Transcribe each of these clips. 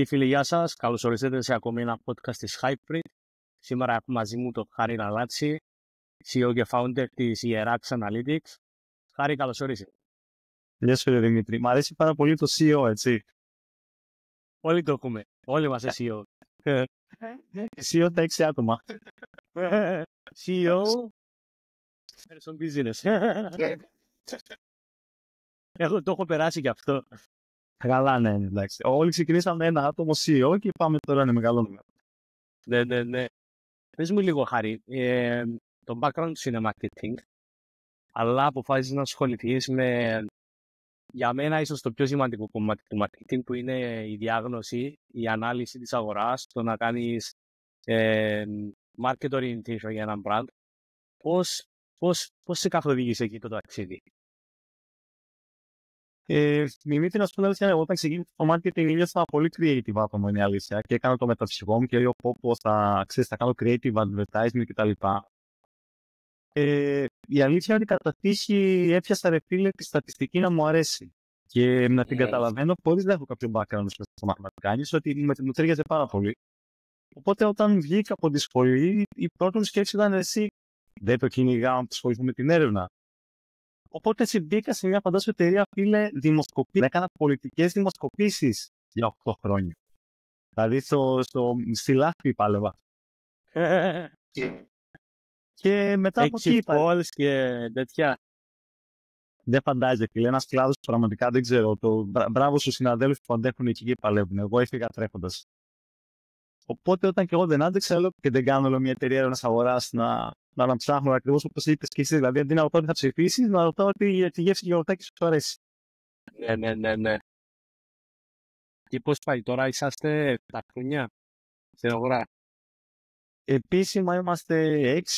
Φίλοι, γεια σας. Καλώς ορίσατε σε ακόμη ένα podcast της Hyprid. Σήμερα έχω μαζί μου τον Χάρη Ναλάτση, CEO και founder της Ierax Analytics. Χάρη, καλώς όρισες. Γεια σου, Δημήτρη. Μ' αρέσει πάρα πολύ το CEO, έτσι. Όλοι το έχουμε. Όλοι είμαστε CEO. CEO τα 6 άτομα. CEO person business. Εγώ το έχω περάσει και αυτό. Καλά, ναι, εντάξει. Όλοι ξεκινήσαμε ένα άτομο CEO και πάμε τώρα να μεγαλώνουμε. Ναι. Πες μου λίγο, Χάρη, το background σου είναι marketing, αλλά αποφάσισες να ασχοληθείς με, για μένα, ίσως το πιο σημαντικό κομμάτι του marketing, που είναι η διάγνωση, η ανάλυση της αγοράς, το να κάνεις market orientation για έναν brand. Πώς σε καθοδήγησε εκεί το ταξίδι? Δημήτρη, να σου πω αλήθεια, εγώ όταν ξεκίνησα το marketing νιώθα πολύ creative άτομο, είναι η αλήθεια. Και έκανα το μεταψυχό μου και λέω πώς θα κάνω creative advertising κτλ. Η αλήθεια είναι ότι κατά τύχη έπιασα, ρε φίλε, τη στατιστική να μου αρέσει και να την καταλαβαίνω χωρίς να έχω κάποιο background στο μαθηματικά. Νιώθω ότι μου ταιριάζει πάρα πολύ. Οπότε όταν βγήκα από τη σχολή, η πρώτη μου σκέψη ήταν εσύ. Δεν το κυνηγάω να ασχοληθώ με την έρευνα. Οπότε έτσι μπήκα σε μια φαντάσου εταιρεία, φίλε, δημοσκοπήσεις. Έκανα πολιτικές δημοσκοπήσεις για 8 χρόνια. Δηλαδή στη Λάφη πάλευα. Και μετά από εκεί είπα. Και τέτοια. Δεν φαντάζεσαι, φίλε, ένας κλάδος πραγματικά δεν ξέρω. Μπράβο στους συναδέλφους που αντέχουν εκεί και παλεύουν. Εγώ έφυγα τρέχοντας. Οπότε όταν και εγώ δεν άντεξα, λέω και δεν κάνω μια εταιρεία έρευνας αγοράς να ψάχνω ακριβώς όπως είπες και εσύ. Δηλαδή αντί να ρωτάω τι θα ψηφίσεις, να ρωτάω τη γεύση γιαουρτάκι σου αρέσει. Ναι. Και πώς πάει τώρα, είσαστε 7 χρόνια στην αγορά? Επίσημα είμαστε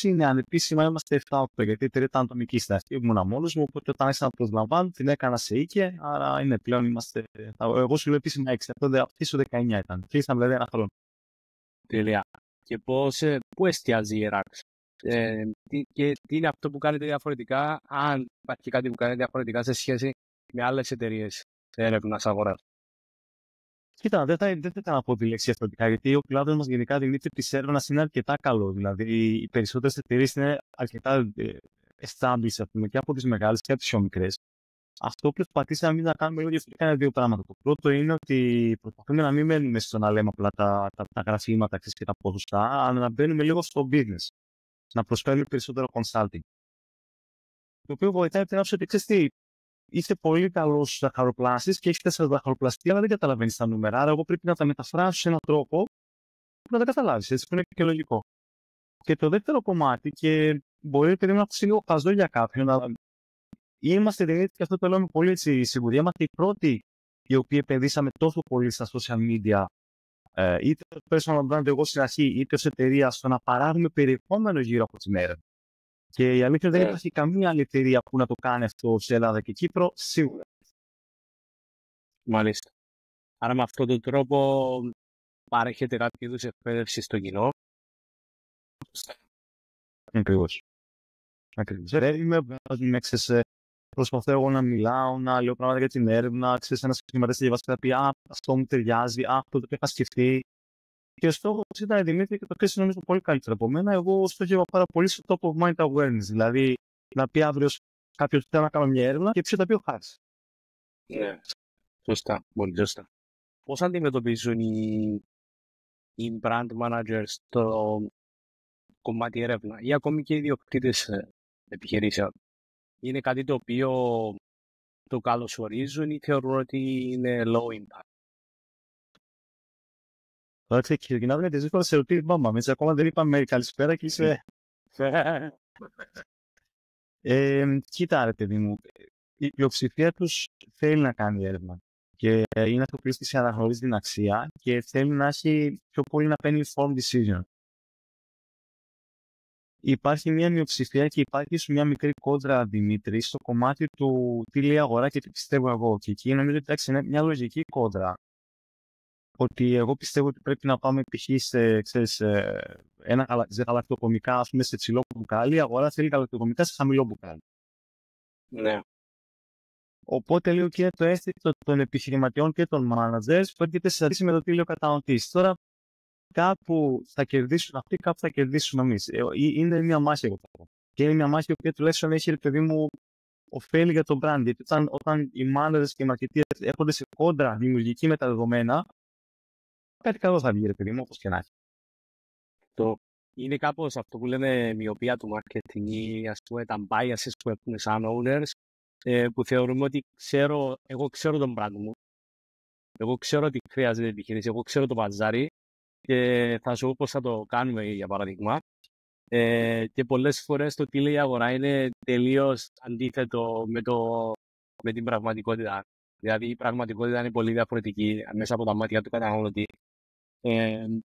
6, ναι, ανεπίσημα είμαστε 7-8, γιατί η εταιρεία ήταν ατομική στάση. Ήμουν μόνος μου, οπότε όταν άρχισα να προσλαμβάνω, την έκανα σε οίκε, άρα είναι πλέον είμαστε. Εγώ σου λέω επίσημα 6, αυτή σου 19 ήταν. Κλείσαμε δηλαδή ένα χρόνο. Τέλεια. Και πού εστιάζει η Ierax? Και τι είναι αυτό που κάνετε διαφορετικά, αν υπάρχει κάτι που κάνετε διαφορετικά σε σχέση με άλλες εταιρείες έρευνας αγοράς? Κοίτα, δεν θα ήθελα να πω τη λέξη διαφορετικά, γιατί ο κλάδος μας γενικά, Δημήτρη, της έρευνας είναι αρκετά καλό. Δηλαδή, οι περισσότερες εταιρείες είναι αρκετά established, ας πούμε, και από τις μεγάλες και από τις πιο μικρές. Αυτό που προσπαθήσαμε εμείς να κάνουμε λίγο διαφορετικά είναι δύο πράγματα. Το πρώτο είναι ότι προσπαθούμε να μην μένουμε στο να λέμε απλά τα γραφήματα και τα ποσοστά, αλλά να μπαίνουμε λίγο στο business. Να προσφέρουμε περισσότερο consulting. Το οποίο βοηθάει την άποψη ότι ξέρεις τι, είσαι πολύ καλό στου ζαχαροπλάστες και έχει 4 ζαχαροπλαστεία, αλλά δεν καταλαβαίνει τα νούμερα. Άρα, εγώ πρέπει να τα μεταφράσω σε έναν τρόπο που να τα καταλάβει. Έτσι, που είναι και λογικό. Και το δεύτερο κομμάτι, και μπορεί να ακούσει λίγο χαζό για κάποιον, αλλά είμαστε Δημήτρη, και αυτό το λέω με πολύ έτσι σιγουριά. Είμαστε οι πρώτοι οι οποίοι επενδύσαμε τόσο πολύ στα social media, είτε ως personal brand εγώ στην αρχή, είτε ως εταιρεία, στο να παράγουμε περιεχόμενο γύρω από την έρευνα. Και η αλήθεια δεν υπάρχει καμία άλλη εταιρεία που να το κάνει αυτό σε Ελλάδα και Κύπρο, σίγουρα. Μάλιστα. Άρα με αυτόν τον τρόπο παρέχετε κάποιο είδους εκπαίδευση στο κοινό. Ακριβώς. Προσπαθώ εγώ να μιλάω, να λέω πράγματα για την έρευνα, ξέρεις, ένας σχηματιστής διαβάσει και θα πει αυτό μου ταιριάζει, αυτό το είχα σκεφτεί. Και ο στόχος ήταν, Δημήτρη, και το ξέρεις νομίζω πολύ καλύτερα από μένα. Εγώ στόχευα πάρα πολύ στο top of mind awareness. Δηλαδή, να πει αύριο κάποιος θέλει να κάνω μια έρευνα και ποιος θα πει ο Χάρης. Ναι. Σωστά. Πολύ σωστά. Πώς αντιμετωπίζουν οι brand managers το κομμάτι έρευνα ή ακόμη και οι ιδιοκτήτες επιχειρήσεων? Είναι κάτι το οποίο το καλωσορίζουν ή θεωρούν ότι είναι low impact? Τώρα ξεκινάμε με τις δύσκολες ερωτήσεις, μάμα. Εμείς ακόμα δεν είπαμε καλησπέρα και είσαι. Κοίτα, ρε παιδί μου, η πλειοψηφία τους θέλει να κάνει έρευνα. Και είναι αυτό που σε αναγνωρίζει την αξία και θέλει να έχει πιο πολύ να παίρνει informed decision. Υπάρχει μια μειοψηφία και υπάρχει μια μικρή κόντρα, Δημήτρη, στο κομμάτι του τι λέει η αγορά και τι πιστεύω εγώ. Και εκεί νομίζω ότι είναι μια λογική κόντρα. ότι εγώ πιστεύω ότι πρέπει να πάμε π.χ. σε γαλακτοκομικά, ας πούμε, σε ψηλό μπουκάλι, η αγορά θέλει γαλακτοκομικά σε χαμηλό μπουκάλι. Ναι. Οπότε λίγο και το αίσθητο των επιχειρηματιών και των managers που έρχεται σε αντίθεση με το τι λέει ο καταναλωτής. Τώρα κάπου θα κερδίσουν αυτοί, κάπου θα κερδίσουμε εμείς. Είναι μια μάχη, εγώ θα πω. Και είναι μια μάχη που τουλάχιστον έχει, ρε παιδί μου, ωφέλη για το brand. Γιατί όταν οι managers και οι marketeers έρχονται σε κόντρα δημιουργική με τα δεδομένα, κάτι καλό θα βγει, ρε παιδί μου, όπως και να έχει. Είναι κάπως αυτό που λένε μοιοπία του marketing ή, ας πούμε, τα biases που έχουμε σαν owners, που θεωρούμε ότι εγώ ξέρω τον brand μου, εγώ ξέρω τι χρειάζεται επιχείρηση, εγώ ξέρω το παζάρι και θα σου πω πώς θα το κάνουμε, για παράδειγμα. Και πολλές φορές το τι λέει η αγορά είναι τελείως αντίθετο με την πραγματικότητα. Δηλαδή η πραγματικότητα είναι πολύ διαφορετική μέσα από τα μάτια του καταναλωτή.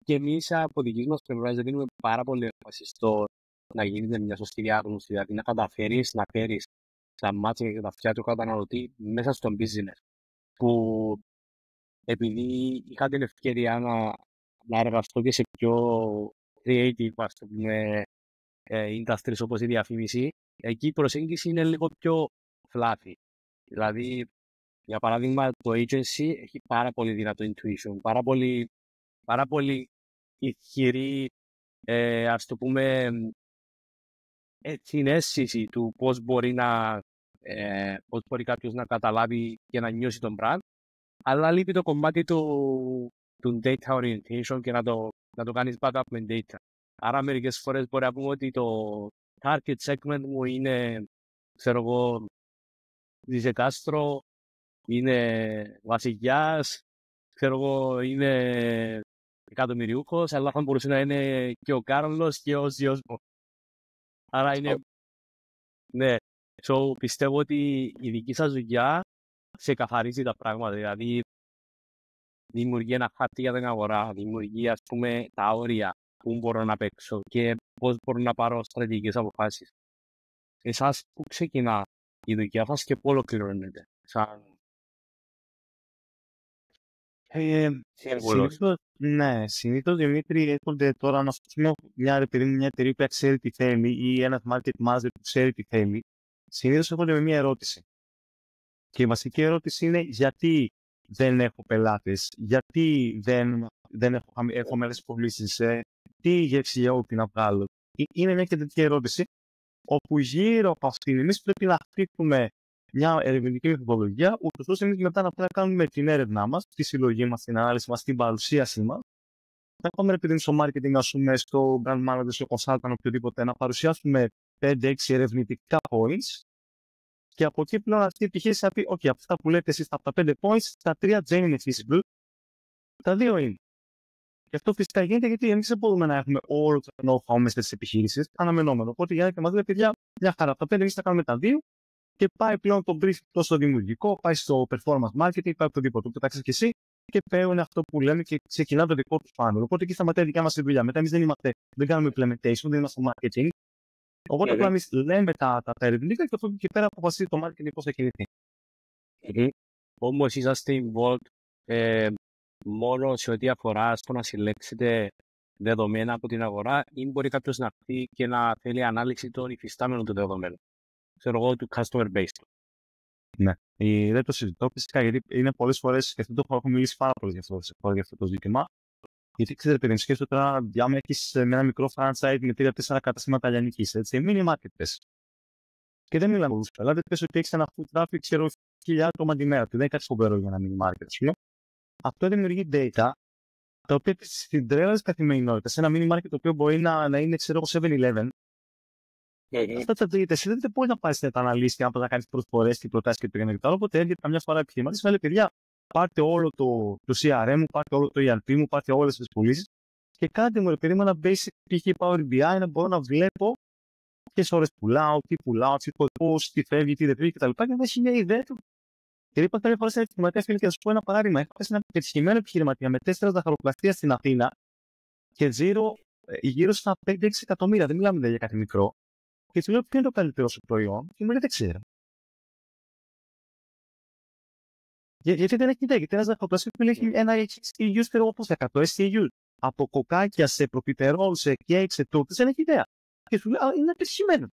Και εμείς από δική μας πλευρά δίνουμε πάρα πολύ έμφαση στο να γίνεται μια σωστή διάγνωση, δηλαδή να καταφέρεις να φέρεις τα μάτια και τα αυτιά του καταναλωτή μέσα στο business. Που επειδή είχα την ευκαιρία να εργαστώ και σε πιο creative, ας πούμε, industries όπως η διαφήμιση, εκεί η προσέγγιση είναι λίγο πιο fluffy. Δηλαδή, για παράδειγμα, το agency έχει πάρα πολύ δυνατό intuition, πάρα πολύ ισχυρή, ας το πούμε, συναίσθηση του πώς μπορεί κάποιος να καταλάβει και να νιώσει τον brand, αλλά λείπει το κομμάτι του data orientation και να το κάνεις backup με data. Άρα μερικές φορές μπορεί να πούμε ότι το target segment μου είναι, ξέρω εγώ, Ζησεκάστρο, είναι βασιλιάς, ξέρω εγώ, είναι εκατομμυριούχος, αλλά θα μπορούσε να είναι και ο Κάρολος και ο γιος μου. Άρα είναι... Ναι, πιστεύω ότι η δική σας δουλειά ξεκαθαρίζει τα πράγματα, δηλαδή δημιουργεί ένα χάρτη για την αγορά, δημιουργεί, ας πούμε, τα όρια που μπορώ να παίξω και πώς μπορώ να πάρω στρατηγικές αποφάσεις. Εσάς που ξεκινά η δουλειά σας και πού ολοκληρώνεται Συνήθως Δημήτρη έρχονται τώρα να πούμε μια εταιρεία που ξέρει τι θέλει ή ένας market manager που ξέρει τι θέλει. Συνήθως έρχονται με μια ερώτηση. Και η βασική ερώτηση είναι γιατί δεν έχω πελάτες, γιατί δεν έχω μεγάλες πωλήσεις, τι γεύση για ό,τι να βγάλω. Είναι μια και τέτοια ερώτηση, όπου γύρω από αυτήν εμείς πρέπει να χτίσουμε μια ερευνητική μεθοδολογία, ούτως ώστε εμείς μετά να κάνουμε την έρευνά μας, τη συλλογή μας, την ανάλυση μας, την παρουσίασή μας. Να πάμε επειδή στο marketing, ας πούμε, στο brand manager, στο consultant, οποιοδήποτε, να παρουσιάσουμε 5-6 ερευνητικά points. Και από εκεί πλέον αυτή η επιχείρηση θα πει: OK, από αυτά που λέτε εσείς, από τα 5 points, τα 3 δεν είναι feasible, τα 2 είναι. Και αυτό φυσικά γίνεται γιατί εμείς δεν μπορούμε να έχουμε όλο το know-how μέσα στις επιχείρησεις, αναμενόμενο. Οπότε για να μας λέει: παιδιά, μια χαρά, από τα 5 εμείς θα κάνουμε τα 2, και πάει πλέον το brief τόσο δημιουργικό, πάει στο performance marketing, πάει οτιδήποτε. Το κοιτάξτε και εσύ και παίρνουν αυτό που λέμε και ξεκινά το δικό του panel. Οπότε εκεί σταματάει η δικιά μας δουλειά. Μετά εμείς δεν κάνουμε implementation, δεν είμαστε marketing. Οπότε απλά εμείς λέμε τα ερευνητικά και αυτό και πέρα αποφασίζει το marketing πώς θα κινηθεί. Όμως είσαστε involved μόνο σε ό,τι αφορά στο να συλλέξετε δεδομένα από την αγορά, ή μπορεί κάποιος να έρθει και να θέλει ανάλυση των υφιστάμενων του δεδομένων, ξέρω εγώ, του customer base. Ναι, δεν το συζητώ φυσικά, γιατί είναι πολλές φορές και αυτό το έχω μιλήσει πάρα πολύ για αυτό το ζήτημα. Γιατί ξέρετε, παιδί μου, σκέφτομαι τώρα, διάμεσα έχεις με ένα μικρό franchise με 3-4 καταστήματα λιανικής, έτσι, mini marketplace. Και δεν μιλάμε για πελάτες, πες ότι έχεις ένα food traffic, ξέρω, 1.000 άτομα τη μέρα, δεν είναι κάτι φοβερό για ένα mini market, ας πούμε. Αυτό δημιουργεί data, τα οποία στην τρέλα της καθημερινότητας, σε ένα mini market το οποίο μπορεί να είναι, ξέρω, 7-Eleven. Αυτά τα data, εσύ δεν μπορεί να πάρεις να τα αναλύσεις και να κάνεις προσφορές και προτάσεις και το ένα και το άλλο. Οπότε έρχεται καμιά φορά επιχειρηματής και λέει: παιδιά, πάρτε όλο το CRM μου, πάρτε όλο το ERP μου, πάρτε όλες τις πωλήσεις και κάντε μου, παιδί μου, ένα basic π.χ. Power BI, να μπορώ να βλέπω ποιες ώρες πουλάω, τι πώς, τι φεύγει, τι δεν φεύγει κτλ. Και να έχει μια ιδέα του. Γιατί είπα κάποια φορά σε επιχειρηματία, φίλε, και να σου πω ένα παράδειγμα. Έχω πέσει ένα πετυχημένο επιχειρηματία με 4 ζαχαροπλαστεία στην Αθήνα και γύρω στα 5-6 εκατομμύρια. Δεν μιλάμε για κάτι μικρό. Και του λέω: ποιο είναι το καλύτερο σου προϊόν, και μου λέει: δεν ξέρω. Γιατί δεν έχει ιδέα. Γιατί ένας δαχτυλοδραστής έχει ένα SKUs περίπου 100 SKUs. Από κοκάκια σε προπιτερόλ, σε κέικ, σε τούρτες, δεν έχει ιδέα. Και σου λέει, είναι πετυχημένο.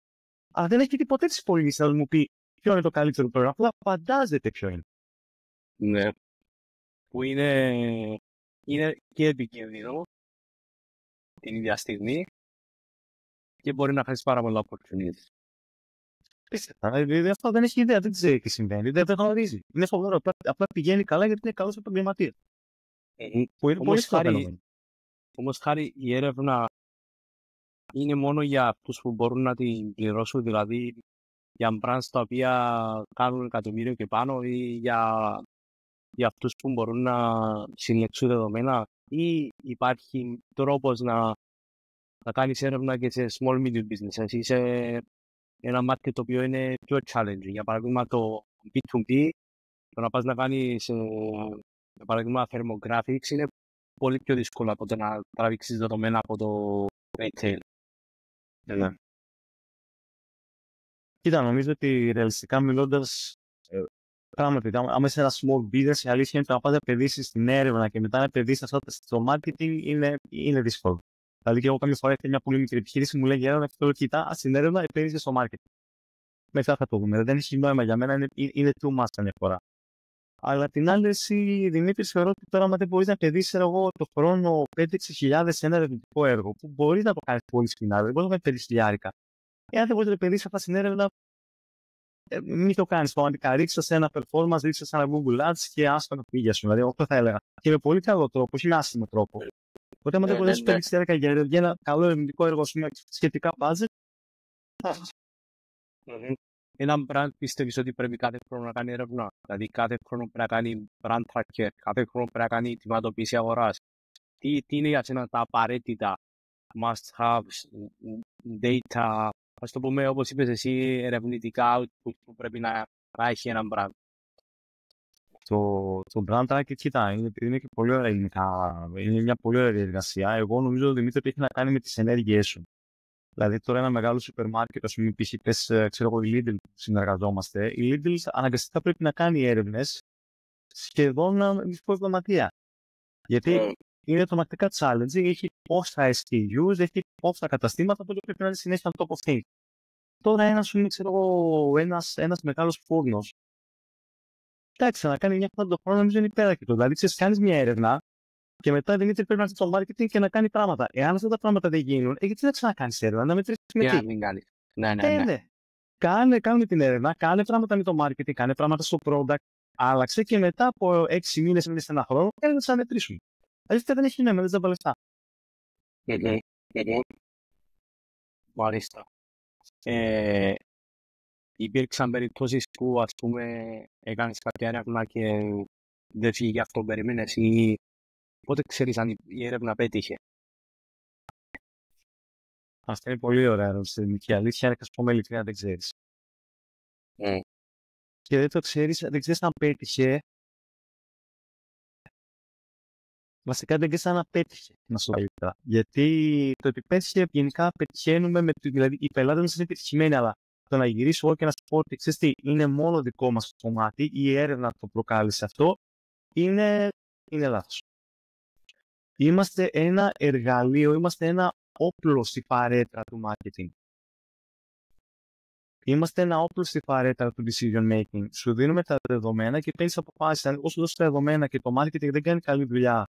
Αλλά δεν έχει δει ποτέ τις πωλήσεις να μου πει ποιο είναι το καλύτερο πρόγραμμα. Απλά φαντάζεται ποιο είναι. Ναι. Που είναι και επικίνδυνο την ίδια στιγμή και μπορεί να χάσει πάρα πολλά opportunities. Δηλαδή αυτό δεν έχει ιδέα, δεν ξέρει τι συμβαίνει, δεν γνωρίζει. Είναι φοβερό. Απλά πηγαίνει καλά γιατί είναι καλός επαγγελματίας. Που είναι πολύ σημαντικό. Όμως χάρη η έρευνα είναι μόνο για αυτούς που μπορούν να την πληρώσουν, δηλαδή για brands τα οποία κάνουν εκατομμύριο και πάνω ή για αυτούς που μπορούν να συλλέξουν δεδομένα, ή υπάρχει τρόπος να κάνεις έρευνα και σε small medium business ή σε ένα market το οποίο είναι πιο challenging. Για παράδειγμα το B2B, το να πας να κάνεις για παράδειγμα thermographics είναι πολύ πιο δύσκολο από το να τραβήξεις δεδομένα από το retail. Ναι. Κοίτα, νομίζω ότι ρεαλιστικά μιλώντας, πράγματι, άμα είσαι ένα small business, η αλήθεια είναι ότι να πας να επενδύσεις στην έρευνα και μετά να επενδύσεις αυτά στο marketing είναι δύσκολο. Δηλαδή, και εγώ καμιά φορά έχω μια πολύ μικρή επιχείρηση, μου λέει για έρευνα και λέω: Κοίτα, στην έρευνα επένδυσε στο marketing. Μετά θα το δούμε. Δεν έχει νόημα για μένα, είναι too much καμιά φορά. Αλλά την άλλη, εσύ, Δημήτρη, θεωρώ ότι τώρα, άμα δεν μπορεί να επενδύσει το χρόνο 5-6 σε ένα ερευνητικό έργο, που μπορεί να το κάνει πολύ σκληρά, δεν μπορεί να το κάνει 5.000. Εάν δεν μπορεί να επενδύσει αυτά στην έρευνα, μην το κάνει. Πραγματικά ρίξε σε ένα performance, ρίξε σε ένα Google Ads και άσπα να φύγει. Δηλαδή, αυτό θα έλεγα. Και με πολύ καλό τρόπο, όχι με άσχημο τρόπο. Οπότε, άμα δεν μπορεί να σου παίρνει 5.000 για ένα καλό ερευνητικό έργο, σχετικά budget. Ένα brand πιστεύεις ότι πρέπει κάθε χρόνο να κάνει έρευνα? Δηλαδή κάθε χρόνο πρέπει να κάνει brand tracker, κάθε χρόνο πρέπει να κάνει τιμματοποίηση αγοράς. Τι είναι για σένα τα απαραίτητα must have data, ας το πούμε όπως είπες εσύ, ερευνητικά output που πρέπει να έχει ένα brand? Το brand tracker, κοίτα, είναι και πολύ ωραία ελληνικά. Είναι μια πολύ ωραία διαδικασία. Εγώ νομίζω, Δημήτρη, ότι έχει να κάνει με τις ενέργειές σου. Δηλαδή, τώρα ένα μεγάλο σούπερ μάρκετ, ας πούμε, π.χ. ξέρω εγώ, η Lidl που συνεργαζόμαστε, η Lidl αναγκαστικά πρέπει να κάνει έρευνες σχεδόν μισό εβδομαδία. Γιατί είναι τρομακτικά challenge, έχει πόσα SKUs, έχει πόσα καταστήματα, οπότε πρέπει να είναι συνέχεια on top of things. Τώρα ένας μεγάλος φούρνος, εντάξει, να κάνει μια φορά το χρόνο, νομίζω είναι υπέρακτο. Δηλαδή, κάνεις μια έρευνα και μετά Δημήτρη πρέπει να έρθει στο marketing και να κάνει πράγματα. Εάν αυτά τα πράγματα δεν γίνουν, γιατί δεν ξανακάνεις έρευνα, να μετρήσεις με τι. Για να μην κάνεις. Ναι. Κάνε την έρευνα, κάνε πράγματα με το marketing, κάνε πράγματα στο product, άλλαξε και μετά από 6 μήνες, ένα χρόνο, κάνε να ξαναμετρήσουμε. Δηλαδή δεν έχει νόημα, δεν θα λεφτά. Μάλιστα. Υπήρξαν περιπτώσεις που, ας πούμε, έκανες κάποια έρευνα και δεν φύγει αυτό που περίμενες, ή πότε ξέρεις αν η έρευνα πέτυχε? Αυτή είναι πολύ ωραία ερώτηση. Η αλήθεια είναι, να σου πω με ειλικρινά, δεν ξέρεις. Και δεν το ξέρεις, δεν ξέρεις αν πέτυχε. Βασικά δεν ξέρεις αν απέτυχε, να σου πω ειλικρινά. Γιατί το ότι πέτυχε, γενικά πετυχαίνουμε, δηλαδή οι πελάτες μας είναι επιτυχημένοι, αλλά το να γυρίσω εγώ και να σου πω ότι ξέρεις τι, είναι μόνο δικό μας κομμάτι, η έρευνα το προκάλεσε αυτό, είναι λάθος. Είμαστε ένα εργαλείο, είμαστε ένα όπλο στη φαρέτρα του marketing. Είμαστε ένα όπλο στη φαρέτρα του decision making. Σου δίνουμε τα δεδομένα και παίρνεις αποφάσεις. Αν όσο δώσεις τα δεδομένα και το marketing δεν κάνει καλή δουλειά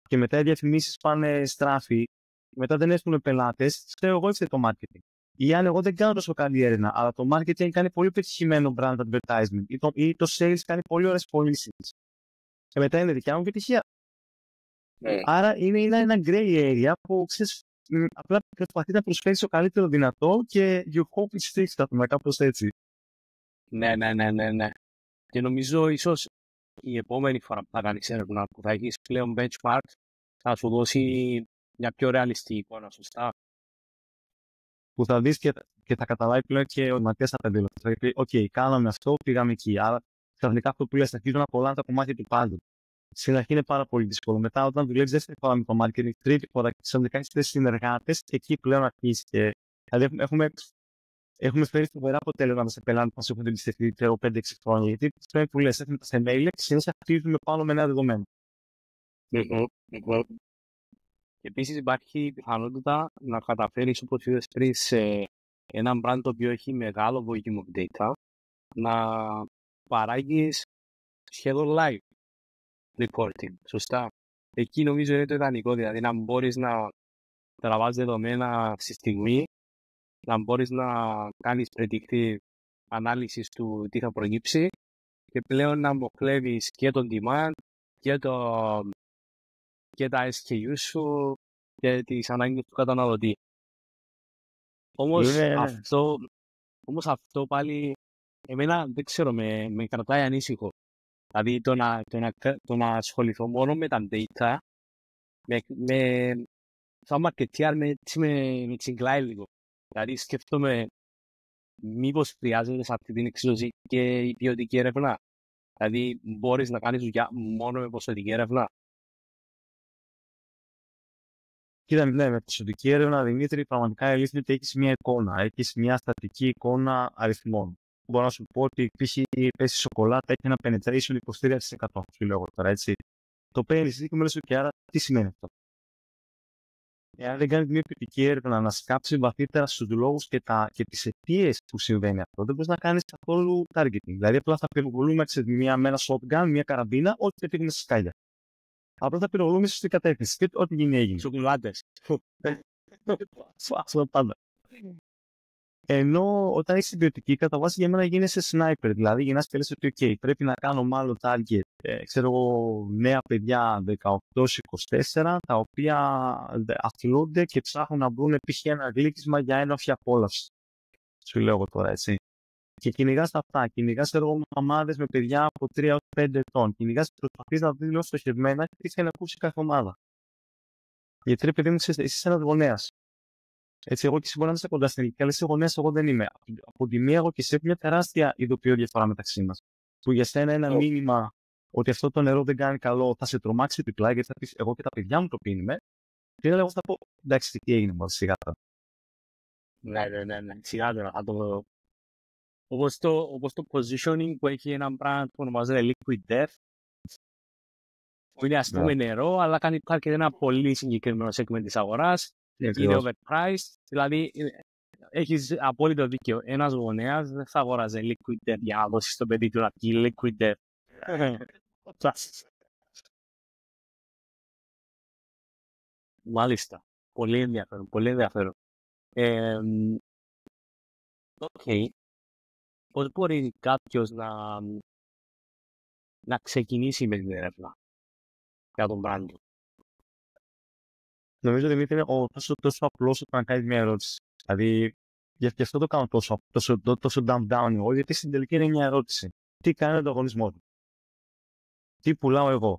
και μετά οι διαφημίσεις πάνε στράφη, και μετά δεν έρθουν πελάτες, ξέρω εγώ έφταιγε το marketing. Ή αν εγώ δεν κάνω τόσο καλή έρευνα, αλλά το marketing κάνει πολύ πετυχημένο brand advertisement ή το sales κάνει πολύ ωραίες πωλήσεις. Και μετά είναι δικιά μου επιτυχία. Άρα είναι ένα gray area που ξέρεις, απλά προσπαθεί να προσφέρει το καλύτερο δυνατό και you hope it sticks, θα πούμε κάπως έτσι. Ναι. Και νομίζω ίσως η επόμενη φορά που θα κάνεις έρευνα, που θα έχεις πλέον benchmark, θα σου δώσει μια πιο ρεαλιστική εικόνα, σωστά? Που θα δεις και θα καταλάβει πλέον και ο Ματίας θα πεντήλω. Θα πει, OK, κάναμε αυτό, πήγαμε εκεί. Άρα, ξαφνικά αυτό που λες, θα αρχίζουν να κολλάνε τα κομμάτια του πάντου. Στην αρχή είναι πάρα πολύ δύσκολο. Μετά, όταν δουλεύεις δεύτερη φορά με το marketing, τρίτη φορά και ξαφνικά έχεις συνεργάτες, εκεί πλέον αρχίζει. Δηλαδή, έχουμε φέρει φοβερά αποτέλεσματα σε πελάτες που μας έχουν εμπιστευτεί 5-6 χρόνια. Γιατί πρέπει που λες, έχουμε τα θεμέλια και συνέχεια χτίζουμε πάνω με νέα δεδομένα. Επίσης υπάρχει πιθανότητα να καταφέρεις, όπως είδες πριν, σε ένα brand το οποίο έχει μεγάλο volume of data, να παράγεις σχεδόν live reporting. Σωστά. Εκεί νομίζω είναι το ιδανικό, δηλαδή να μπορείς να τραβάς δεδομένα στη στιγμή, να μπορείς να κάνεις predictive ανάλυση του τι θα προκύψει και πλέον να αποκλέβεις και τον demand και τα SKU σου και τις ανάγκες του καταναλωτή. Όμως αυτό πάλι εμένα δεν ξέρω, με κρατάει ανήσυχο. Δηλαδή το να ασχοληθώ μόνο με τα data σαν marketeer με τσιγκλάει λίγο. Δηλαδή σκέφτομαι μήπως χρειάζεται σε αυτή την εξίσωση και η ποιοτική έρευνα. Δηλαδή μπορείς να κάνεις δουλειά μόνο με ποσοτική έρευνα. Κοίτα, ναι, με ποσοτική έρευνα, Δημήτρη, πραγματικά η αλήθεια είναι ότι έχεις μια εικόνα. Έχεις μια στατική εικόνα αριθμών. Μπορώ να σου πω ότι π.χ. η πέση σοκολάτα έχει ένα penetration 23%. Σου λέω τώρα, έτσι. Το παίρνεις και μου και άρα τι σημαίνει αυτό. Εάν δεν κάνεις μια ποιοτική έρευνα να σκάψει βαθύτερα στους λόγους και τις αιτίες που συμβαίνει αυτό, δεν μπορείς να κάνεις καθόλου targeting. Δηλαδή, απλά θα πυροβολούμε με ένα shotgun, μια καραμπίνα, ό,τι πετύχουμε στη σκάλια. Απλά θα πυροβολούμε στην κατεύθυνση. Και ό,τι γίνει έγινε. Σοκολάτες. Αυτό πάντα. Ενώ όταν έχεις την ποιοτική, κατά βάση για μένα γίνεσαι sniper. Δηλαδή, γεννάς και λες ότι OK, πρέπει να κάνω μάλλον target. Ξέρω εγώ, νέα παιδιά 18-24, τα οποία αθλούνται και ψάχνουν να βρουν π.χ. ένα γλύκισμα για ένοφια απόλαυση. Σου λέω εγώ τώρα, έτσι. Και κυνηγάς αυτά. Κυνηγάς μαμάδες με παιδιά από 3 έως 5 ετών. Κυνηγάς και προσπαθείς να δεις λίγο στοχευμένα τι θέλει να ακούσει κάθε ομάδα. Γιατί ρε παιδί μου, είσαι ένας γονέας. Έτσι, εγώ και εσύ μπορεί να είσαι κοντά στην ηλικία, αλλά είσαι γονέας, εγώ δεν είμαι. Από τη μία, εγώ και εσύ έχω μια τεράστια ειδοποιώ διαφορά μεταξύ μας. Που για σένα ένα μήνυμα ότι αυτό το νερό δεν κάνει καλό, θα σε τρομάξει διπλά, γιατί θα πεις εγώ και τα παιδιά μου το πίνουμε. Και εγώ θα πω, εντάξει, τι έγινε, μόνο σιγά τώρα. Ναι, σιγά τώρα, θα το δω. Όπως το positioning που έχει ένα brand που ονομάζεται Liquid Death, που είναι ας πούμε νερό, αλλά κάνει target ένα πολύ συγκεκριμένο segment της αγοράς, είναι overpriced, δηλαδή έχεις απόλυτο δίκαιο. Ένας γονέας δεν θα αγοράζει Liquid Death για να δώσει στο παιδί του να πιει Liquid Death. Μάλιστα. Πολύ ενδιαφέρον. Πολύ ενδιαφέρον. Okay. Πώς μπορεί κάποιος να ξεκινήσει με την έρευνα για τον brand του? Νομίζω, Δημήτρη, είναι τόσο απλός όταν κάνεις μια ερώτηση. Δηλαδή, γι' αυτό το κάνω τόσο down εγώ, γιατί στην τελική είναι μια ερώτηση. Τι κάνει ο ανταγωνισμός μου? Τι πουλάω εγώ?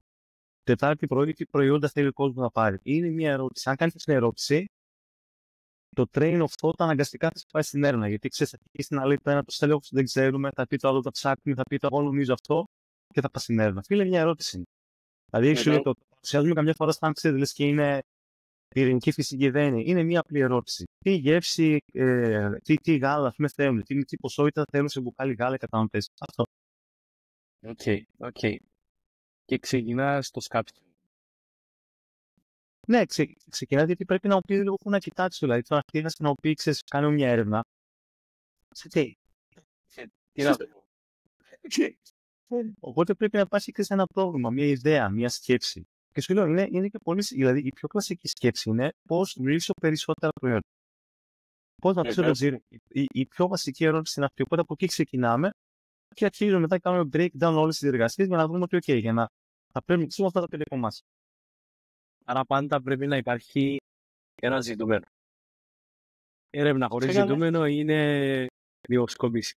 Τετάρτη πρωί, τι προϊόντα θέλει ο κόσμος να πάρει? Είναι μια ερώτηση. Αν κάνεις την ερώτηση, το train of thought αναγκαστικά θα πάει στην έρευνα. Γιατί ξέρεις, θα πει στην αλήθεια ένα το στέλνω, δεν ξέρουμε, θα πει το άλλο, το ψάχνει, θα πει το εγώ νομίζω αυτό και θα πάει στην έρευνα. Φίλε, μια ερώτηση. Δηλαδή, σου λέει το παρουσιάζουμε καμιά φορά σαν ξέρεις και είναι πυρηνική φυσική, δεν είναι. Είναι μια απλή ερώτηση. Τι γεύση, τι γάλα θέλουν, τι ποσότητα θέλουν σε μπουκάλι γάλα οι καταναλωτές. Αυτό. Οκ. Και ξεκινάς το σκάψιμο. Ναι, ξεκινάς γιατί πρέπει να μου πει λίγο που να κοιτάξει. Δηλαδή, τώρα να μου πει, ξέρεις, κάνω μια έρευνα. Σε τι? Τι να πω. Οπότε πρέπει να υπάρχει και ένα πρόβλημα, μια ιδέα, μια σκέψη. Και σου λέω, είναι και πολύ. Δηλαδή, η πιο κλασική σκέψη είναι πώς βρίσκω περισσότερα προϊόντα. Πώς να ξέρω, η πιο βασική ερώτηση είναι αυτή. Οπότε από εκεί ξεκινάμε και αρχίζουμε μετά κάνουμε breakdown όλες τις διεργασίες για να δούμε ότι, OK, για να θα πρέπει να αυτά τα 5 κομμάτια. Άρα πάντα πρέπει να υπάρχει ένα ζητούμενο. Έρευνα χωρίς ζητούμενο είναι δημοσκόπηση.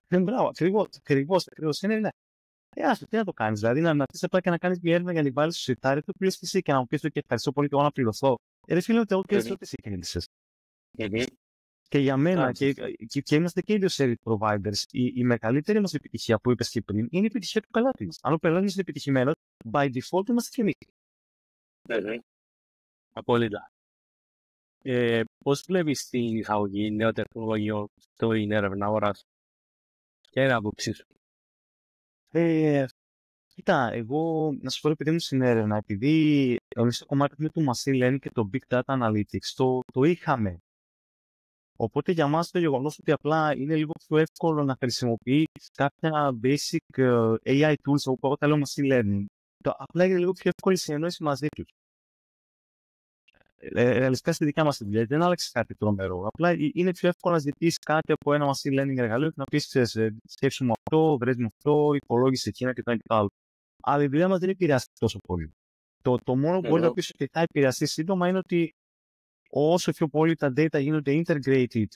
Μπράβο, ακριβώς. Είναι. Τι να το κάνεις, δηλαδή να πεις απλά και να κάνεις μια έρευνα για να την βάλεις στο σιτάρι του, πλήρως και εσύ και να μου πεις ότι ευχαριστώ πολύ και εγώ να πληρωθώ. Ρε φίλε, ότι εγώ και εσύ ό,τι εσύ κέρδισες. Και για μένα, και είμαστε και οι δύο service providers, η μεγαλύτερη μας επιτυχία που είπες και πριν είναι η επιτυχία του πελάτη μας. Αν ο πελάτης είναι επιτυχημένος, by default είμαστε και εμείς. Απόλυτα. Πώς βλέπεις την εισαγωγή νέων τεχνολογιών στην έρευνα αγοράς? Ποια είναι η άποψή σου? Κοίτα, εγώ να σου πω επειδή ήμουν στην έρευνα, επειδή εμείς το κομμάτι με το machine learning και το big data analytics το είχαμε. Οπότε για μας το γεγονός ότι απλά είναι λίγο πιο εύκολο να χρησιμοποιείς κάποια basic AI tools, όπου εγώ τα λέω machine learning, απλά είναι λίγο πιο εύκολη συνεννόηση μαζί τους. Ρεαλιστικά στη δικιά μας δουλειά δεν άλλαξε κάτι τρομερό. Απλά είναι πιο εύκολο να ζητήσεις κάτι από ένα machine learning εργαλείο και να πεις, σκέψου μου αυτό, βρες μου αυτό, υπολόγισε εκείνα και το ένα και το άλλο. Αλλά η δουλειά μας δεν επηρεάζει τόσο πολύ. Το μόνο που μπορεί να πεις ότι θα επηρεαστεί σύντομα είναι ότι όσο πιο πολύ τα data γίνονται integrated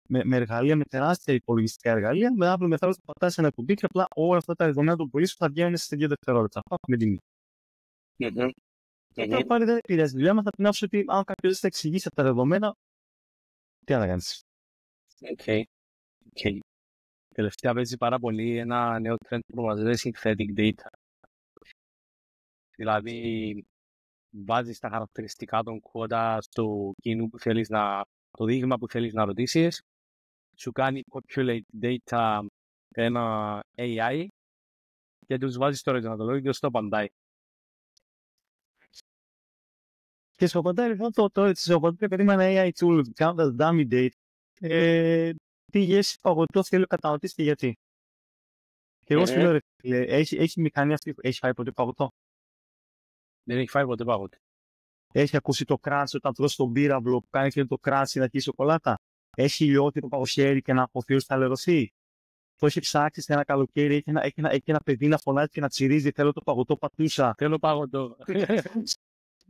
με εργαλεία, με τεράστια υπολογιστικά εργαλεία, με αύριο μεθαύριο θα πατάς ένα κουμπί και απλά όλα αυτά τα δεδομένα των πωλήσεων θα βγαίνουν σε 2 δευτερόλεπτα. Αυτό με τιμή. Τώρα πάλι δεν επηρεάζει τη δουλειά μας, θα την άφησω ότι αν κάποιος δεν θα εξηγήσει αυτά τα δεδομένα, τι να κάνεις. Okay. Τελευταία παίζει πάρα πολύ ένα νέο trend που ονομάζεται synthetic data. Δηλαδή, βάζεις τα χαρακτηριστικά των κώτα στο κοινού που θέλεις το δείγμα που θέλεις να ρωτήσεις, σου κάνει populate data ένα AI και τους βάζεις στο ερωτηματολόγιο και στο απαντάει. Και σου απαντάει λοιπόν επειδή είμαι ένα AI tool κάνοντας dummy date, τι γεύση παγωτό θέλει ο καταναλωτής και γιατί. Και εγώ σου λέω, έχει μηχανή αυτή, έχει φάει ποτέ παγωτό? Δεν έχει φάει ποτέ παγωτό. Έχει ακούσει το crunch όταν τρως τον πύραυλο που κάνει και το crunch να αρχίσει σοκολάτα? Έχει λιώσει το παγοσχέρι και να αποφύγει θα λερωθεί? Το έχει ψάξει σε ένα καλοκαίρι, έχει ένα παιδί να φωνάζει και να τσιρίζει, θέλω το παγωτό πατούσα. Θέλω παγωτό.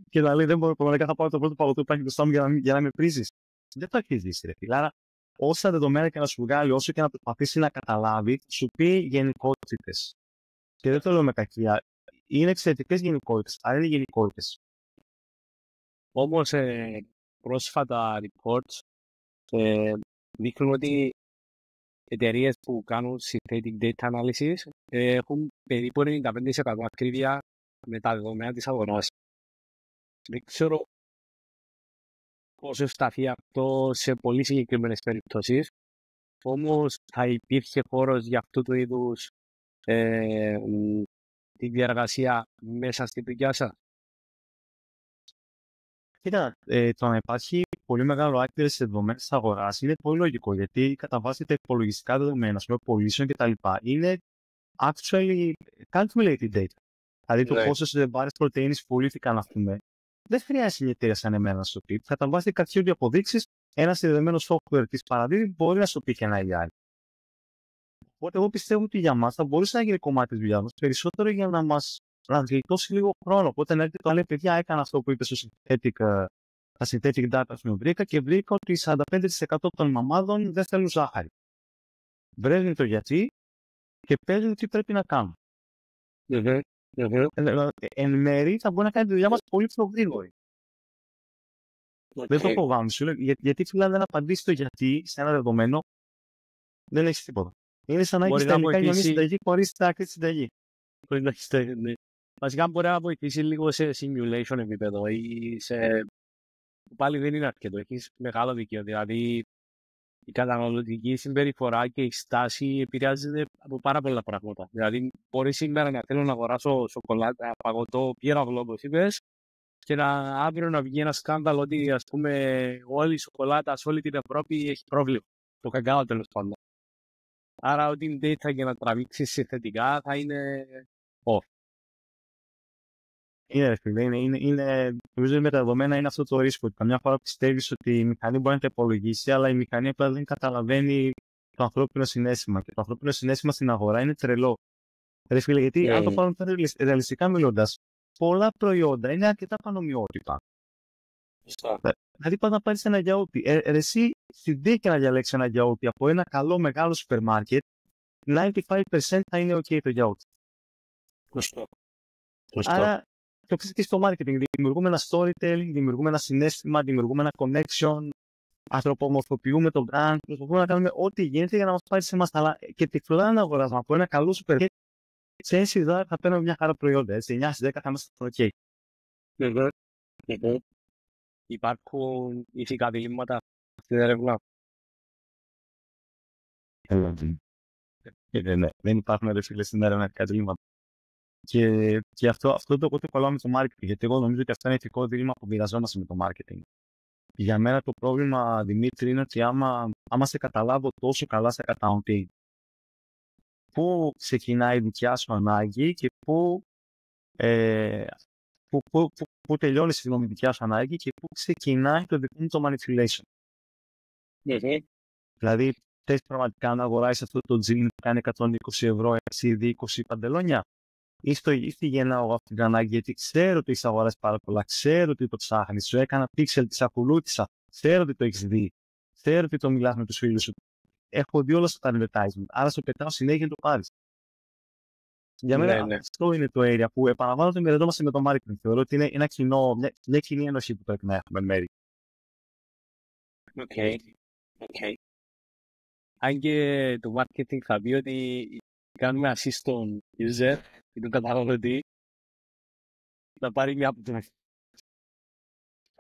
Και να λέει, δεν μπορώ, πραγματικά θα πάω το πρώτο παγωτό που υπάρχει μπροστά μου για να με πρίζεις. Δεν το έχει ζήσει, ρε φίλε. Άρα, όσα δεδομένα και να σου βγάλει, όσο και να προσπαθήσει να καταλάβει, σου πει γενικότητες. Και δεν το λέω με κακία. Είναι εξαιρετικές γενικότητες, αλλά είναι γενικότητες. Όμως, πρόσφατα reports δείχνουν ότι εταιρείες που κάνουν synthetic data analysis έχουν περίπου 95% ακρίβεια με τα δεδομένα της αγοράς. Δεν ξέρω πόσο ευσταθεί αυτό σε πολύ συγκεκριμένες περιπτώσεις, όμως θα υπήρχε χώρος για αυτού του είδους τη διαργασία μέσα στην δουλειά σας? Κοίτα, το να υπάρχει πολύ μεγάλο accuracy σε δεδομένα της αγοράς είναι πολύ λογικό, γιατί κατά βάση τα υπολογιστικά δεδομένα, πωλήσεων κτλ. Είναι actually calculated data. Δηλαδή το πόσες μπάρες πρωτεΐνης πουλήθηκαν, ας πούμε, δεν χρειάζεται μια εταιρεία σαν εμένα να σου πει. Θα τα βάζει καθόλου αποδείξεις, ένα συνδεδεμένο software της παραδείγματος μπορεί να σου πει και ένα AI. Οπότε εγώ πιστεύω ότι για μας θα μπορούσε να γίνει κομμάτι της δουλειάς μας, περισσότερο για να μας γλιτώσει λίγο χρόνο. Οπότε να έρθει το λέει, παιδιά, έκανα αυτό που είπε στο τα synthetic data που βρήκα και βρήκα ότι 45% των μαμάδων δεν θέλουν ζάχαρη. Βρέζουν το γιατί και παίζουν τι πρέπει να κάνουν. Εν μέρει θα μπορεί να κάνει τη δουλειά μας πολύ πιο γρήγορη. Δεν το φοβάμαι, σου λέω, γιατί φίλε, αν δεν απαντήσει το γιατί σε ένα δεδομένο, δεν έχει τίποτα. Είναι σαν να έχει τελικά μια συνταγή χωρίς τα άκρη συνταγή. Βασικά μπορεί να βοηθήσει λίγο σε simulation επίπεδο ή σε... Πάλι δεν είναι αρκετό, έχεις μεγάλο δίκαιο. Δηλαδή η καταναλωτική συμπεριφορά και η στάση επηρεάζεται από πάρα πολλά πράγματα. Δηλαδή μπορεί σήμερα να θέλω να αγοράσω σοκολάτα, παγωτό, πύραυλο όπως είπες, και αύριο να βγει ένα σκάνδαλο ότι ας πούμε όλη η σοκολάτα σε όλη την Ευρώπη έχει πρόβλημα. Το κακάο τέλος πάντων. Άρα ό,τι είναι data για να τραβήξει συνθετικά θα είναι off. Είναι, νομίζω με τα δεδομένα είναι αυτό το ρίσκο. Καμιά φορά πιστεύεις ότι η μηχανή μπορεί να τα υπολογίσει, αλλά η μηχανή απλά δεν καταλαβαίνει το ανθρώπινο συναίσθημα. Και το ανθρώπινο συναίσθημα στην αγορά είναι τρελό. Ρε φίλε, γιατί αν το πάρουμε ρεαλιστικά μιλώντας, πολλά προϊόντα είναι αρκετά πανομοιότυπα. Δηλαδή, πας να πάρεις ένα γιαούρτι. Εσύ συντύχει να διαλέξει ένα γιαούρτι από ένα καλό μεγάλο σούπερ μάρκετ, 95% θα είναι OK το γιαούρτι. Άρα, το ξέρεις και στο marketing. Δημιουργούμε ένα storytelling, δημιουργούμε ένα συναίσθημα, δημιουργούμε ένα connection, ανθρωπομορφοποιούμε τον brand, προσπαθούμε να κάνουμε ό,τι γίνεται για να μας πάρει σε εμάς. Αλλά και τυφλά να αγοράζουμε από ένα καλό σούπερ μάρκετ, σε 6 θα παίρνουμε μια χαρά προϊόντα. Έτσι, 9 στις 10 θα είμαστε OK. Υπάρχουν ηθικά διλήμματα στην έρευνα. Ναι, δεν υπάρχουν ρε φίλε στην έρευνα ηθικά διλήμματα. Και αυτό το κομμάτι με το marketing, γιατί εγώ νομίζω ότι αυτό είναι ηθικό δίλημμα που μοιραζόμαστε με το marketing. Για μένα το πρόβλημα, Δημήτρη, είναι ότι άμα σε καταλάβω τόσο καλά σε accounting, πού ξεκινάει η δικιά σου ανάγκη και πού τελειώνει η δικιά σου ανάγκη και πού ξεκινάει το δικό μου το manipulation. Δηλαδή, θες πραγματικά να αγοράσεις αυτό το jean που κάνει 120 ευρώ, εσύ ήδη 20 παντελόνια, ή στη γεννάω αυτή την ανάγκη, γιατί ξέρω ότι έχεις αγοράσει πάρα πολλά, ξέρω ότι το ψάχνεις, σου έκανα pixel, τις ακολούθησα, ξέρω ότι το έχεις δει, ξέρω ότι το μιλάς με τους φίλους σου. Έχω δει όλα στα advertisement, άρα στο πετάω συνέχεια να το πάρεις. Για μένα αυτό είναι το area που επαναλαμβάνω ότι μοιραζόμαστε με το marketing. Θεωρώ ότι είναι μια κοινή ένωση που πρέπει να έχουμε μέρη. Okay. Αν και το marketing θα πει ότι κάνουμε assist στον user ή τον καταναλωτή να πάρει μια από την αρχή.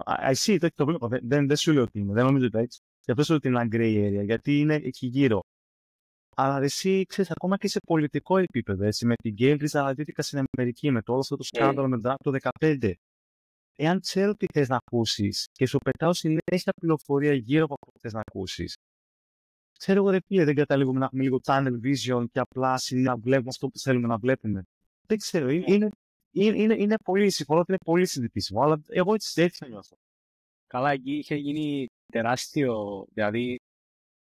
I see, το βλέπω. Δεν σου λέω ότι είναι. Δεν νομίζω ότι έτσι. Γι' αυτό σου λέω ότι είναι ένα gray area, γιατί είναι εκεί γύρω. Αλλά εσύ ξέρεις, ακόμα και σε πολιτικό επίπεδο, έτσι, με την Cambridge Analytica στην Αμερική, με το όλο αυτό το σκάνδαλο με το 2015. Εάν ξέρω τι θες να ακούσεις και σου πετάω συνέχεια πληροφορία γύρω από αυτό που θες να ακούσεις, ξέρω εγώ, δεν καταλήγουμε να έχουμε λίγο tunnel vision και απλά να βλέπουμε αυτό που θέλουμε να βλέπουμε. Δεν ξέρω, είναι πολύ, συμφωνώ ότι είναι πολύ συζητήσιμο, αλλά εγώ έτσι θα νιώθω. Καλά, εκεί είχε γίνει τεράστιο, δηλαδή,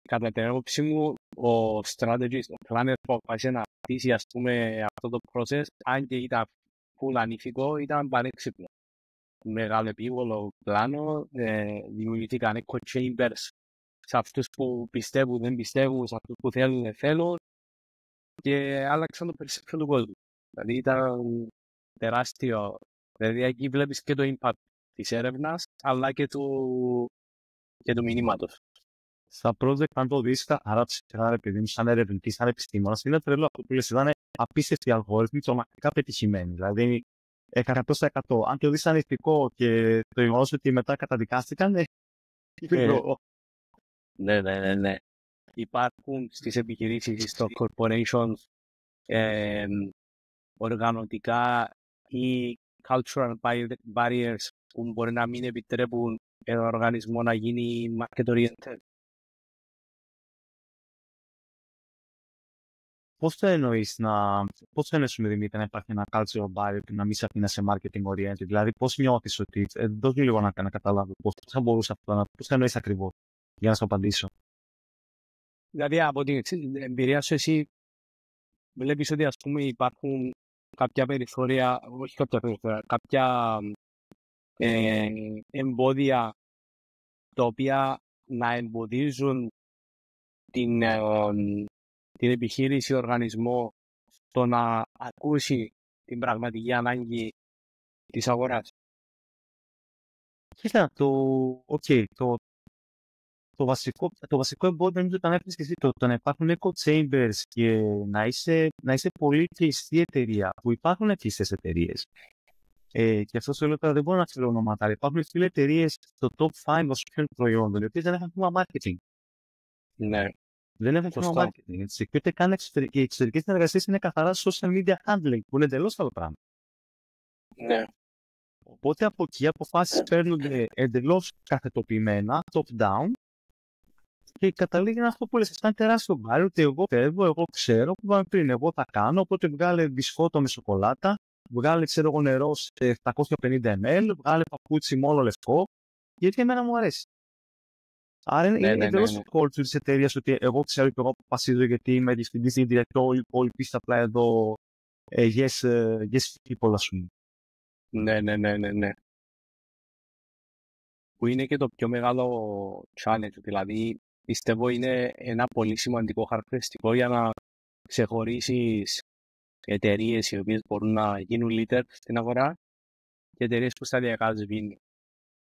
κατά την άποψή μου, ο strategist, ο planner που αποφάσισε να χτίσει, ας πούμε, αυτό το process, αν και ήταν full ανήθικο, ήταν πανέξυπνο. Μεγάλο επίβολο πλάνο, δημιουργήθηκαν echo chambers σε αυτούς που πιστεύουν, δεν πιστεύουν, σε αυτούς που θέλουν, δεν θέλουν και άλλαξαν το perception του κόσμου. Δηλαδή ήταν τεράστιο. Δηλαδή εκεί βλέπεις και το impact της έρευνας, αλλά και του μηνύματος. Στα project, αν το δεις, άρα ψηφιζάνε επειδή μου σαν ερευνητής, σαν επιστήμονας, είναι τρελό αυτό που λες, ήταν απίστευτοι αλγόριθμοι, τρομακτικά πετυχημένοι. Δηλαδή, 100%. Αν το δεις σαν ηθικό και το γεγονός ότι μετά καταδικάστηκαν, Ναι. Υπάρχουν στις επιχειρήσεις, στο corporations, οργανωτικά ή cultural barriers που μπορεί να μην επιτρέπουν έναν οργανισμό να γίνει market oriented. Πώς θα εννοείς Δημήτρη, να υπάρχει ένα cultural barrier και να μην σε αφήνει σε marketing oriented? Δηλαδή, πώς νιώθεις ότι. Δώσ' μου λίγο να καταλάβω πώς θα μπορούσε αυτό να. Πώς θα εννοείς ακριβώς, για να σου απαντήσω. Δηλαδή, από την εμπειρία σου, εσύ βλέπεις ότι, ας πούμε, υπάρχουν κάποια περιθώρια, όχι κάποια περιθώρια, κάποια εμπόδια τα οποία να εμποδίζουν την επιχείρηση, οργανισμό στο να ακούσει την πραγματική ανάγκη της αγοράς. Κοίτα, το βασικό εμπόδιο είναι το να έφυγες και εσύ, το να υπάρχουν echo chambers και να είσαι πολύ κλειστή εταιρεία, που υπάρχουν κλειστές εταιρείες. Και αυτό σου λέω τώρα, δεν μπορώ να ξέρω ονόματα. Υπάρχουν εταιρείες στο top 5 βασικών προϊόντων, οι οποίες δεν έχουν θέμα marketing. Ναι. Δεν έχουν θέμα marketing. Έτσι. Και ούτε καν οι εξωτερικές συνεργασίες είναι καθαρά social media handling, που είναι εντελώς άλλο πράγμα. Ναι. Οπότε από εκεί αποφάσεις παίρνονται εντελώς καθετοποιημένα, top-down, και καταλήγει αυτό που λες, σαν τεράστιο μπάρι, ότι εγώ φεύγω, εγώ ξέρω που είπαμε πριν, εγώ θα κάνω, οπότε βγάλε μπισκότο με σοκολάτα, βγάλε νερό σε 750 ml, βγάλε παπούτσι μόνο λευκό, γιατί εμένα μου αρέσει. Άρα είναι εντελώς το culture της εταιρείας, ότι εγώ ξέρω και εγώ αποφασίζω γιατί είμαι διευθυντής ή director, οι υπόλοιποι είστε απλά εδώ yes people, ας πούμε. Ναι. Που είναι και το πιο μεγάλο challenge, δηλαδή πιστεύω είναι ένα πολύ σημαντικό χαρακτηριστικό για να ξεχωρίσεις εταιρείες οι οποίες μπορούν να γίνουν leader στην αγορά και εταιρείες που σταδιακά σβήνουν.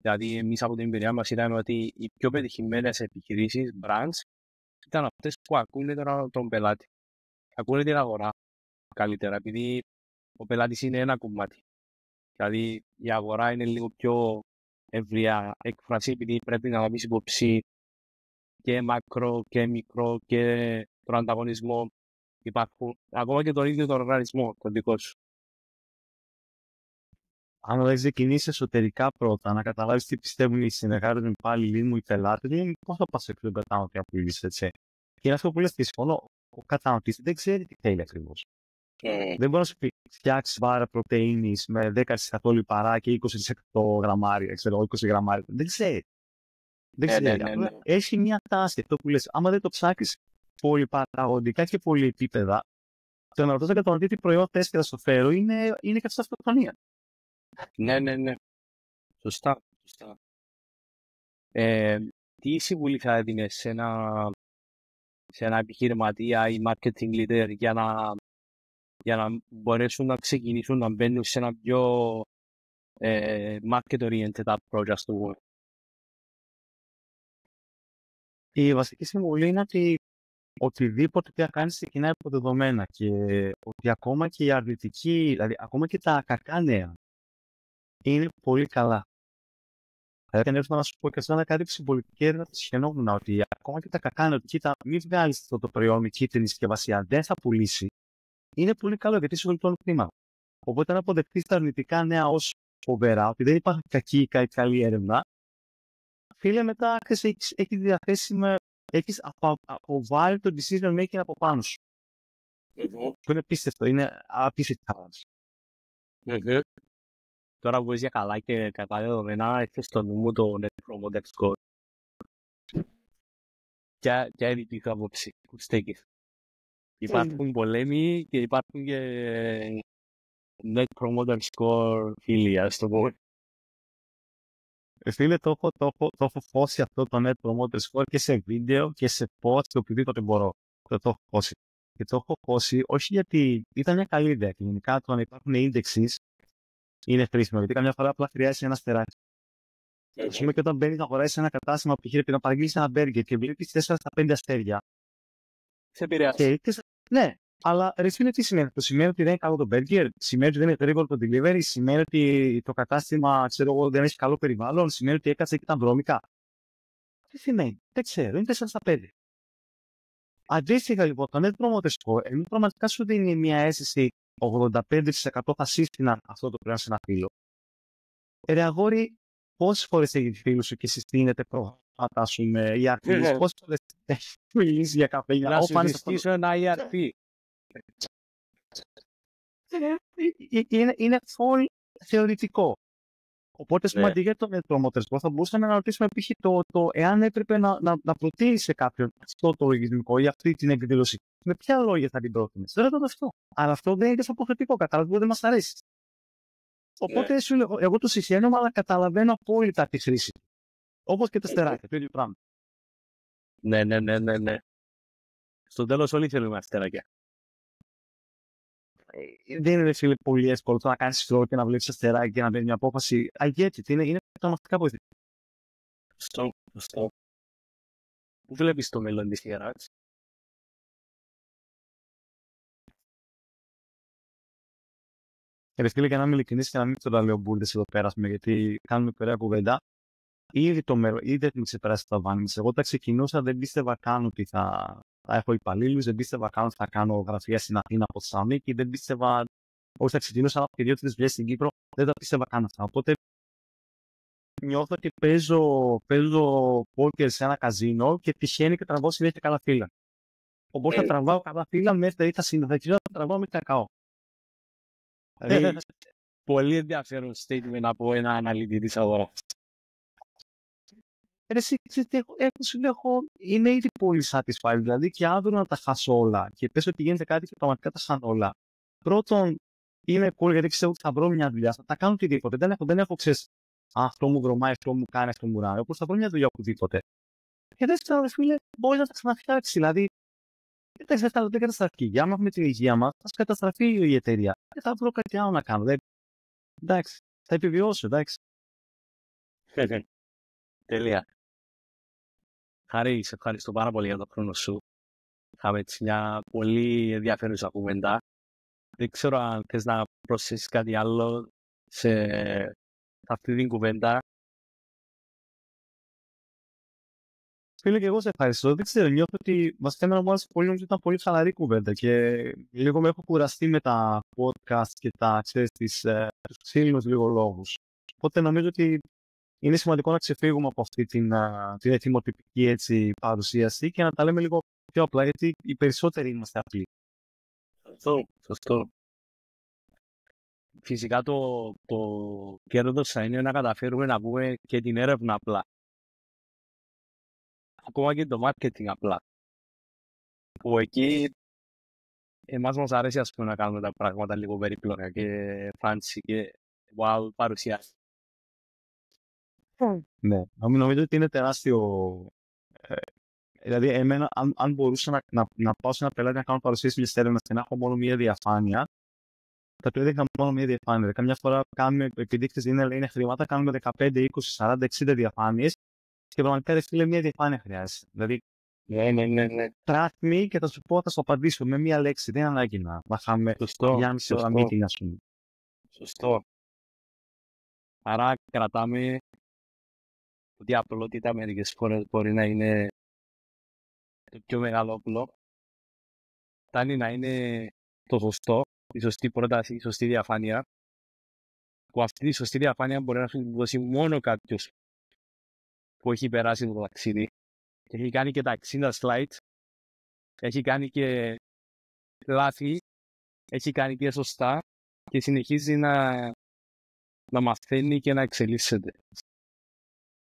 Δηλαδή εμείς από την εμπειρία μας είδαμε ότι οι πιο πετυχημένες επιχειρήσεις, brands, ήταν αυτές που ακούνε τον πελάτη. Ακούνε την αγορά καλύτερα, επειδή ο πελάτης είναι ένα κομμάτι. Δηλαδή η αγορά είναι λίγο πιο ευρεία έκφραση, επειδή πρέπει να λάβεις υπόψη και μακρό και μικρό και τον ανταγωνισμό. Υπάρχουν ακόμα και τον ίδιο τον οργανισμό, τον δικό σου. Αν δεν ξεκινήσει εσωτερικά πρώτα, να καταλάβει τι πιστεύουν οι συνεργάτες μου, οι υπάλληλοι μου, οι πελάτες, πώς θα πας έξω τον καταναλωτή να πουλήσεις, έτσι. Και είναι αυτό που λες και συμφωνώ. Ο καταναλωτής δεν ξέρει τι θέλει ακριβώς. Δεν μπορεί να σου φτιάξει βάρα πρωτεΐνης με 10% λιπαρά και 20% γραμμάρια, ξέρω, 20 γραμμάρια. Δεν ξέρει. Δεν ξέρει. Ναι. Έχει μια τάση, αυτό που λες. Άμα δεν το ψάξεις πολυπαραγωγικά και πολυεπίπεδα, το να ρωτάς τον καταναλωτή τι προϊόν θες και θα στο φέρω είναι καθώς αυτοκτονία. Ναι. Σωστά. Τι συμβουλή θα έδινες σε ένα επιχειρηματία ή marketing leader για να μπορέσουν να ξεκινήσουν να μπαίνουν σε ένα πιο market-oriented approach, ας το πούμε? Η βασική συμβουλή είναι ότι οτιδήποτε θα κάνεις ξεκινάει από δεδομένα και ότι ακόμα και η αρνητική, δηλαδή ακόμα και τα κακά νέα είναι πολύ καλά. Δηλαδή, αν έρθω να σου πω και αυτό είναι κάτι συμπολιτική έρευνα τη χαινόμουν ότι ακόμα και τα κακά νέα, ότι κοίτα, μην βγάλει αυτό το προϊόν με κίτρινη συσκευασία, δεν θα πουλήσει. Είναι πολύ καλό γιατί σου βελτιώνει το κλίμα. Οπότε, αν αποδεχτεί τα αρνητικά νέα ω φοβερά, ότι δεν υπάρχει κακή ή καλή έρευνα, φίλε, μετά έχει διαθέσιμο. Έχεις αποβάλει το decision making από πάνω σου. Που είναι απίστευτο, είναι απίστευτο. Τώρα που είσαι για καλά και κατά δεδομένα, έχεις στο νου μου το Net Promoter Score. Ποια είναι η δική σου άποψη που στέκεις? Υπάρχουν πολέμοι και υπάρχουν και Net Promoter Score φίλοι, ας το πούμε. Φίλε, το έχω φώσει αυτό το Net Promoter Score και σε βίντεο και σε post και οτιδήποτε μπορώ. Το έχω φώσει. Και το έχω φώσει όχι γιατί ήταν μια καλή ιδέα. Και γενικά το να υπάρχουν indexes είναι χρήσιμο. Γιατί καμιά φορά απλά χρειάζεται ένα αστεράκι. Α πούμε και όταν μπαίνει να αγοράσει ένα κατάστημα που έχει να παραγγείλει ένα μπέργκερ και βλέπει 4 στα 5 αστέρια. Σε επηρεάζει. Ναι, αλλά ρε φίλε, τι σημαίνει αυτό? Σημαίνει ότι δεν είναι καλό το μπέργκερ, σημαίνει ότι δεν είναι γρήγορο το delivery, σημαίνει ότι το κατάστημα, ξέρω εγώ, δεν έχει καλό περιβάλλον, σημαίνει ότι έκατσε και ήταν βρώμικα. Τι σημαίνει? Δεν ξέρω, είναι 4 στα 5. Αντίστοιχα λοιπόν, το Net Promoter Score, ενώ πραγματικά σου δίνει μια αίσθηση 85% θα σύστηναν αυτό το προϊόν σε ένα φίλο. Ρε αγόρι, πόσες φορές έχει φίλο σου και συστήνεται προγράμματα σου με ERP, πόσες φορές έχει μιλήσει για καφέ, να σου συστήσω ένα ERP. Είναι full θεωρητικό. Οπότε σημαντικά για το Net Promoter Score θα μπορούσαμε να ρωτήσουμε π.χ. το εάν έπρεπε να προτείνει σε κάποιον αυτό το λογισμικό ή αυτή την εκδήλωση. Με ποια λόγια θα την πρότεινε? Δεν ρωτώ αυτό. Αλλά αυτό δεν είναι υποχρεωτικό. Καταλαβαίνω ότι δεν μα αρέσει. Οπότε σου λέω, εγώ το συγχαίρω, αλλά καταλαβαίνω απόλυτα τη χρήση. Όπως και τα στεράκια, το ίδιο πράγμα. Ναι. Στο τέλος όλοι θέλουμε αστεράκια. Δεν είναι φίλε πολύ εύκολο το να κάνεις scroll και να βλέπεις αστεράκια και να παίρνει μια απόφαση. Αγγέτσι, είναι πραγματικά βοηθητικό. Σωστό. Πού βλέπεις το μέλλον της ιεράς? Φίλε, για να είμαι ειλικρινής και να μην το λέω μπουρδες εδώ πέρα, γιατί κάνουμε ωραία κουβέντα. Ήδη το μέλλον, ήδη έχουμε ξεπεράσει τα βάνη μας. Εγώ όταν ξεκινούσα δεν πίστευα καν ότι θα έχω υπαλλήλους, δεν πίστευα καν ότι θα κάνω γραφεία στην Αθήνα από Θεσσαλονίκη, δεν πίστευα. Όχι, θα ξεκινούσα και 2-3 δουλειές στην Κύπρο, δεν τα πίστευα καν αυτά. Οπότε νιώθω ότι παίζω πόκερ σε ένα καζίνο και τυχαίνει και τραβάω συνέχεια καλά φύλλα. Οπότε θα τραβάω καλά φύλλα μέχρι θα συνεχίσω να τραβάω μέχρι κακάω. Πολύ ενδιαφέρον statement από ένα αναλυτή της αγοράς. Είμαι ήδη πολύ satisfied, δηλαδή και αύριο να τα χάσω όλα και πες ότι γίνεται κάτι και πραγματικά τα χάνω όλα. Πρώτον, είμαι cool γιατί ξέρω ότι θα βρω μια δουλειά, θα τα κάνω οτιδήποτε. Δεν έχω ξέρεις, αυτό μου βρωμάει, αυτό μου κάνει, αυτό μου ράει. Όπως θα βρω μια δουλειά οπουδήποτε. Και δεύτερον, φίλε, μπορεί να τα ξαναφτιάξει. Δηλαδή, δεν καταστραφεί. Για άμα έχουμε την υγεία μας, θα καταστραφεί η εταιρεία. Δεν θα βρω κάτι άλλο να κάνω. Εντάξει, θα επιβιώσω, εντάξει. Τέλεια. Χάρη, σε ευχαριστώ πάρα πολύ για τον χρόνο σου. Είχαμε έτσι μια πολύ ενδιαφέρουσα κουβέντα. Δεν ξέρω αν θες να προσθέσεις κάτι άλλο σε αυτή την κουβέντα. Φίλε, και εγώ σε ευχαριστώ. Δεν ξέρω, νιώθω ότι βασικά εμένα μου άρεσε πολύ, νομίζω ότι ήταν πολύ χαλαρή κουβέντα και λίγο με έχω κουραστεί με τα podcast και τους ξύλινους λίγο λόγους. Οπότε νομίζω ότι είναι σημαντικό να ξεφύγουμε από αυτή την ετοιμοτυπική έτσι, παρουσίαση και να τα λέμε λίγο πιο απλά, γιατί οι περισσότεροι είμαστε απλοί. Σωστό. Φυσικά το κέρδος θα είναι να καταφέρουμε να πούμε και την έρευνα απλά. Ακόμα και το marketing απλά. Που εκεί εμάς μας αρέσει ας πούμε, να κάνουμε τα πράγματα λίγο περίπλοκα και fancy και wow παρουσιάσεις. Ναι, νομίζω ότι είναι τεράστιο. Δηλαδή, εμένα, αν μπορούσα να πάω σε ένα πελάτη να κάνω παρουσίαση μια έρευνα και να έχω μόνο μία διαφάνεια, θα του έδειχνα μόνο μία διαφάνεια. Καμιά φορά κάνουμε, επειδή είναι χρήματα, κάνουμε 15, 20, 40, 60 διαφάνειες και πραγματικά δεν φίλε μία διαφάνεια χρειάζεται. Δηλαδή, Ναι. trust me και θα σου πω, θα σου απαντήσω με μία λέξη. Δεν είναι ανάγκη να μάθαμε για μισή ώρα meeting, ας πούμε. Σωστό. Άρα κρατάμε ότι η απλότητα μερικές φορές μπορεί να είναι το πιο μεγάλο όπλο. Φτάνει να είναι το σωστό, η σωστή πρόταση, η σωστή διαφάνεια. Που αυτή η σωστή διαφάνεια μπορεί να σου δώσει μόνο κάποιος που έχει περάσει το ταξίδι και έχει κάνει και τα 60 slides, έχει κάνει και λάθη, έχει κάνει και σωστά και συνεχίζει να μαθαίνει και να εξελίσσεται.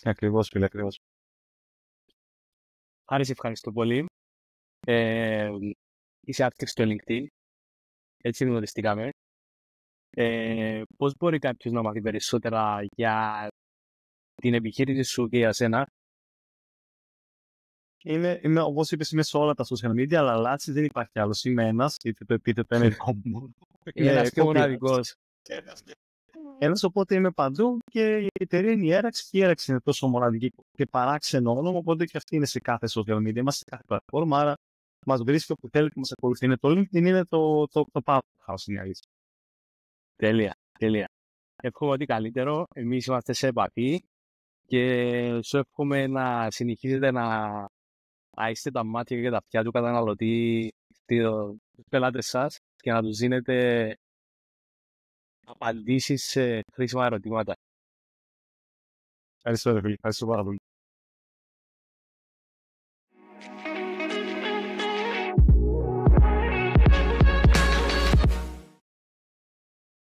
Ακριβώς, φίλε, ακριβώς. Χάρη, σε ευχαριστώ πολύ. Είσαι active στο LinkedIn. Έτσι γνωριστήκαμε. Πώς μπορεί κάποιος να μάθει περισσότερα για την επιχείρηση σου και για σένα? Όπως είπες, είμαι σε όλα τα social media, αλλά Λάτσης δεν υπάρχει άλλος. Είμαι ένας, είτε το επίθετο είναι δικό μου. Ένας και μοναδικός. Ένας, οπότε είμαι παντού και η εταιρεία είναι η Έραξη και η Έραξη είναι τόσο μοναδική και παράξενο όνομα, οπότε και αυτή είναι σε κάθε social media, είμαστε σε κάθε πλατφόρμα, άρα μας βρίσκει όπου θέλει και μας ακολουθεί. Είναι το LinkedIn, είναι το powerhouse, είναι η αλήθεια. Τέλεια. Εύχομαι ότι καλύτερο. Εμείς είμαστε σε επαφή και σου εύχομαι να συνεχίζετε να είστε τα μάτια και τα αυτιά του καταναλωτή στους πελάτες σας και να τους δίνετε απαντήσεις σε χρήσιμα ερωτήματα. Ευχαριστώ πάρα πολύ.